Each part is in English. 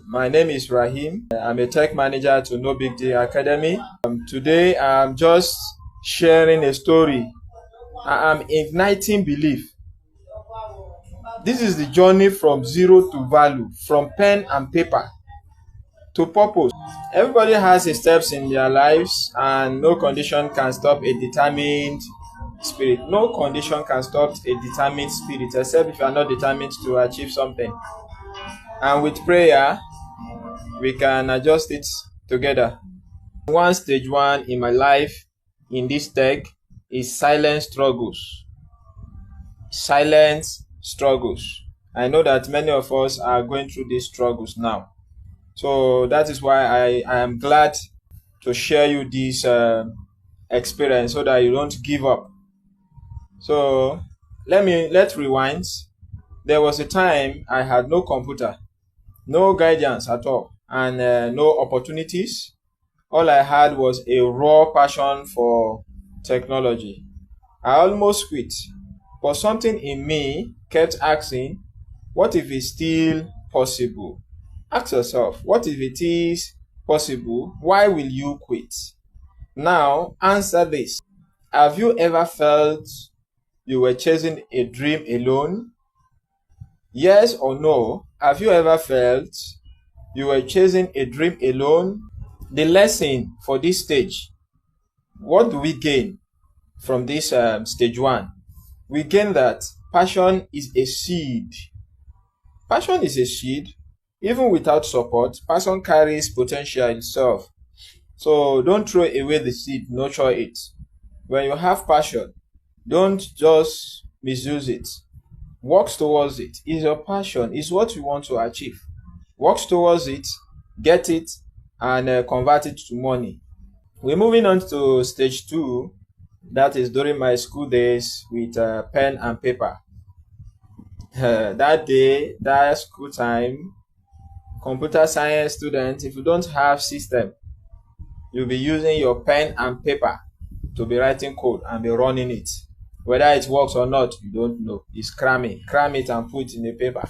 My name is Rahim. I'm a tech manager to No Big Deal Academy. Today, I'm just sharing a story. I'm igniting belief. This is the journey from zero to value, from pen and paper to purpose. Everybody has a steps in their lives, and no condition can stop a determined spirit. No condition can stop a determined spirit, except if you are not determined to achieve something. And with prayer, we can adjust it together. Stage one in my life in this tech is silent struggles. Silent struggles. I know that many of us are going through these struggles now. So that is why I am glad to share you this experience so that you don't give up. So let's rewind. There was a time I had no computer, no guidance at all, and no opportunities. All I had was a raw passion for technology. I almost quit, but something in me kept asking, what if it's still possible? Ask yourself, what if it is possible? Why will you quit? Now, answer this. Have you ever felt you were chasing a dream alone? Yes or no? Have you ever felt you were chasing a dream alone? The lesson for this stage, what do we gain from this stage one? We gain that passion is a seed. Passion is a seed. Even without support, passion carries potential itself. So don't throw away the seed, nurture it. When you have passion, don't just misuse it. Work towards it. It's your passion. It's what you want to achieve. Work towards it, get it, and convert it to money. We're moving on to stage two. That is during my school days with pen and paper. That day, that school time, computer science student, if you don't have system, you'll be using your pen and paper to be writing code and be running it. Whether it works or not, you don't know. It's cramming. Cram it and put it in the paper.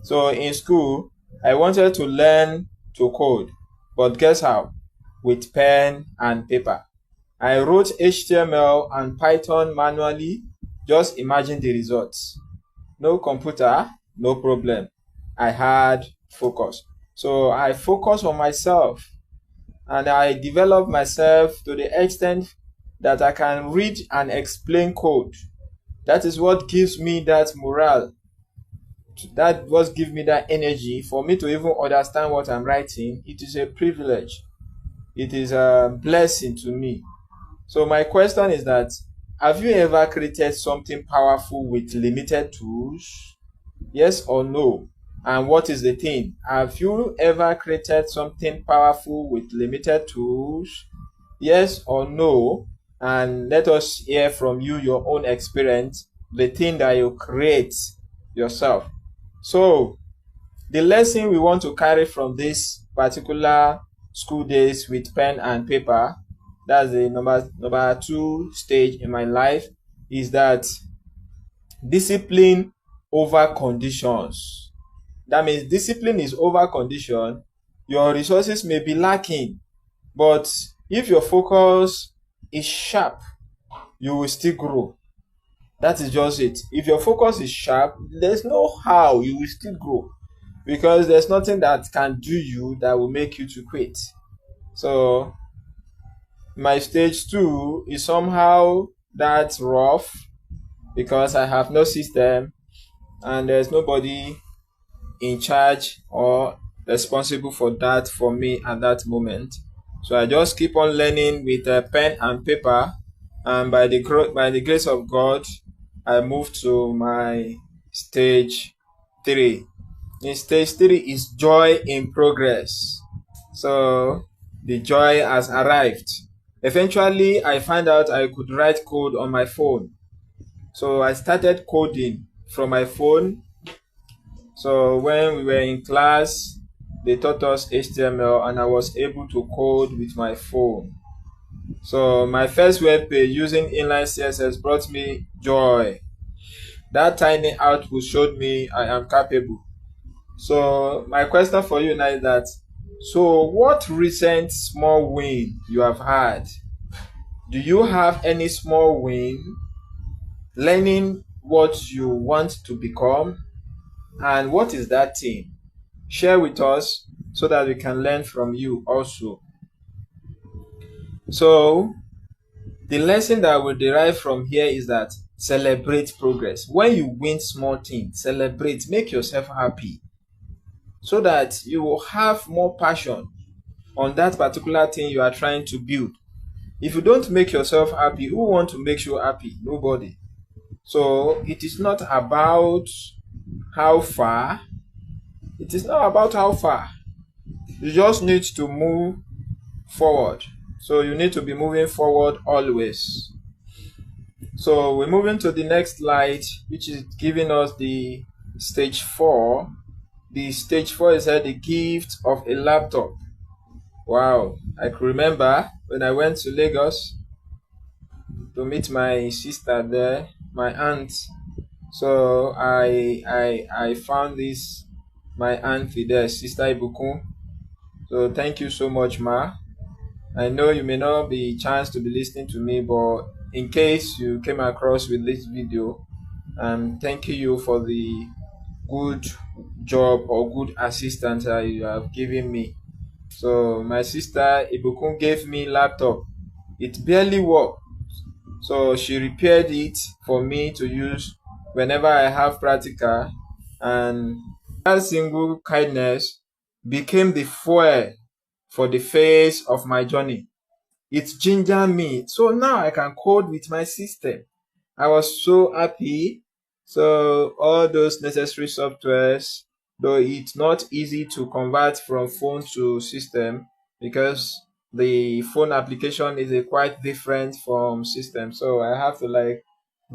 So in school, I wanted to learn to code, but guess how? With pen and paper. I wrote HTML and Python manually. Just imagine the results. No computer, no problem. I had focus. So I focused on myself, and I developed myself to the extent that I can read and explain code. That is what gives me that morale. That what gives me that energy for me to even understand what I'm writing. It is a privilege. It is a blessing to me. So my question is that, have you ever created something powerful with limited tools? Yes or no? And what is the thing? Have you ever created something powerful with limited tools? Yes or no? And let us hear from you your own experience, the thing that you create yourself. So the lesson we want to carry from this particular school days with pen and paper, that's the number two stage in my life, is that discipline over conditions. That means discipline is over condition. Your resources may be lacking, but if your focus is sharp, you will still grow. That is just it. If your focus is sharp, there's no how you will still grow, because there's nothing that can do you that will make you to quit. So my stage two is somehow that's rough, because I have no system and there's nobody in charge or responsible for that for me at that moment. So I just keep on learning with a pen and paper, and by the grace of God, I moved to my stage three. In stage three is joy in progress. So the joy has arrived. Eventually, I found out I could write code on my phone. So I started coding from my phone. So when we were in class, they taught us HTML, and I was able to code with my phone. So my first web page using inline CSS brought me joy. That tiny output showed me I am capable. So my question for you now is that, so what recent small win you have had? Do you have any small win learning what you want to become? And what is that thing? Share with us so that we can learn from you also. So the lesson that we derive from here is that celebrate progress. When you win small things, celebrate, make yourself happy so that you will have more passion on that particular thing you are trying to build. If you don't make yourself happy, who want to make you happy? Nobody. So it is not about how far. It is not about how far. You just need to move forward. So you need to be moving forward always. So we're moving to the next slide, which is giving us the stage 4. The stage 4 is the gift of a laptop. Wow, I could remember when I went to Lagos to meet my sister there, my aunt. So I found this, my auntie there, Sister Ibukun. So thank you so much, Ma. I know you may not be chance to be listening to me, but in case you came across with this video, thank you for the good job or good assistance that you have given me. So my sister Ibukun gave me laptop. It barely worked. So she repaired it for me to use whenever I have practical, and that single kindness became the fuel for the phase of my journey. It gingered me. So now I can code with my system. I was so happy. So all those necessary softwares, though it's not easy to convert from phone to system because the phone application is quite different from system. So I have to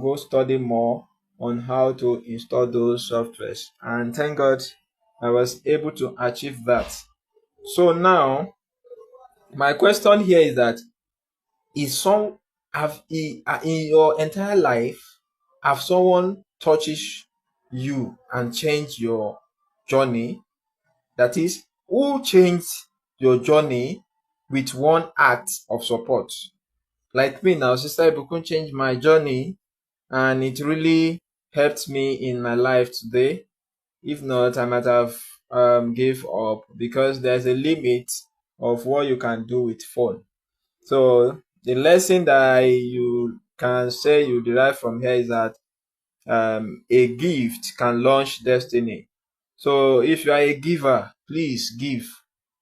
go study more on how to install those softwares. And thank God I was able to achieve that. So now my question here is that, is some have in your entire life, have someone touches you and changed your journey? That is, who changed your journey with one act of support? Like me now, Sister Ibukun changed my journey, and it really helped me in my life today. If not, I might have gave up, because there's a limit of what you can do with phone. So the lesson that you can say you derive from here is that a gift can launch destiny. So if you are a giver, please give.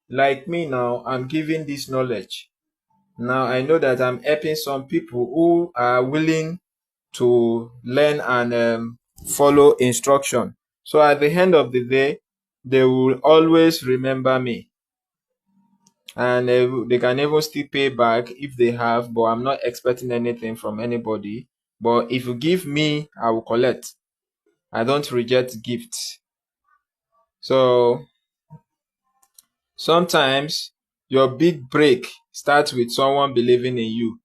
Like me now, I'm giving this knowledge. Now I know that I'm helping some people who are willing to learn and follow instruction. So at the end of the day, they will always remember me, and they can even still pay back if they have, but I'm not expecting anything from anybody. But if you give me, I will collect. I don't reject gifts. So sometimes your big break starts with someone believing in you.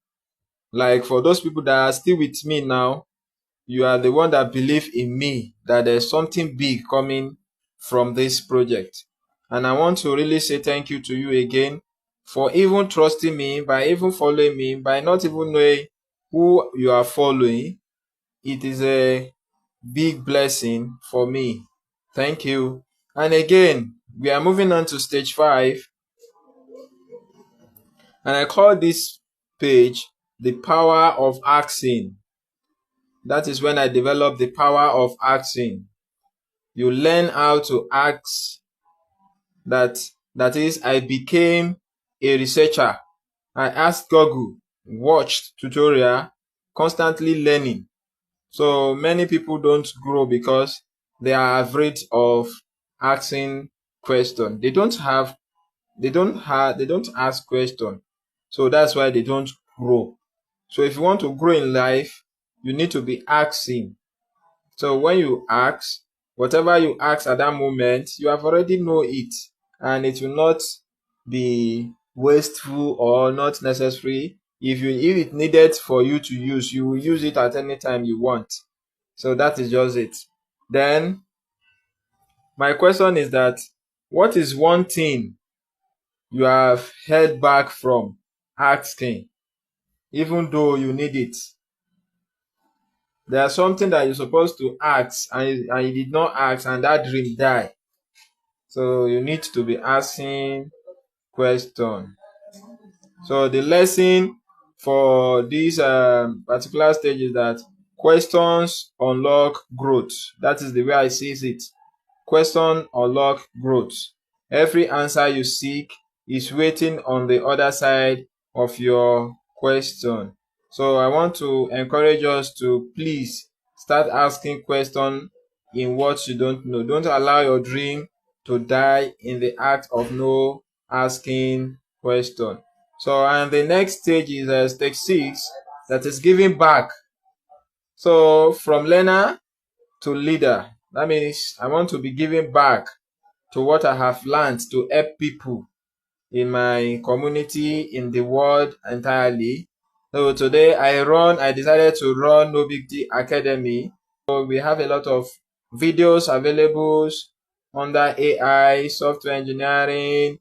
Like for those people that are still with me now, you are the one that believe in me, that there's something big coming from this project. And I want to really say thank you to you again for even trusting me, by even following me, by not even knowing who you are following. It is a big blessing for me. Thank you. And again, we are moving on to stage 5. And I call this page the power of asking. That is when I developed the power of asking. You learn how to ask. That is, I became a researcher. I asked Google, watched tutorial, constantly learning. So many people don't grow because they are afraid of asking questions. They don't ask questions. So that's why they don't grow. So if you want to grow in life, you need to be asking. So when you ask, whatever you ask at that moment, you have already know it, and it will not be wasteful or not necessary. If it needed for you to use, you will use it at any time you want. So that is just it. Then My question is that, what is one thing you have held back from asking, even though you need it? There's something that you're supposed to ask and you did not ask, and that dream died. So you need to be asking question. So the lesson for this particular stage is that questions unlock growth. That is the way I see it. Question unlock growth. Every answer you seek is waiting on the other side of your question. So I want to encourage us to please start asking questions in what you don't know. Don't allow your dream to die in the act of no asking question. So, and the next stage is stage 6, that is giving back. So from learner to leader, that means I want to be giving back to what I have learned to help people in my community, in the world entirely. So today I decided to run No Big Deal Academy. So we have a lot of videos available under AI, software engineering,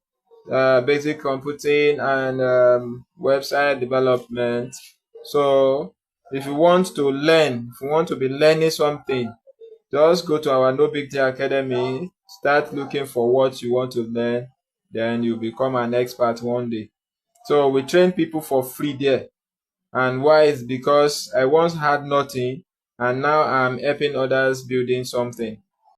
basic computing, and website development. So if you want to learn, if you want to be learning something, just go to our No Big Deal Academy, start looking for what you want to learn, then you become an expert one day. So we train people for free there. And why? Is because I once had nothing and now I'm helping others building something.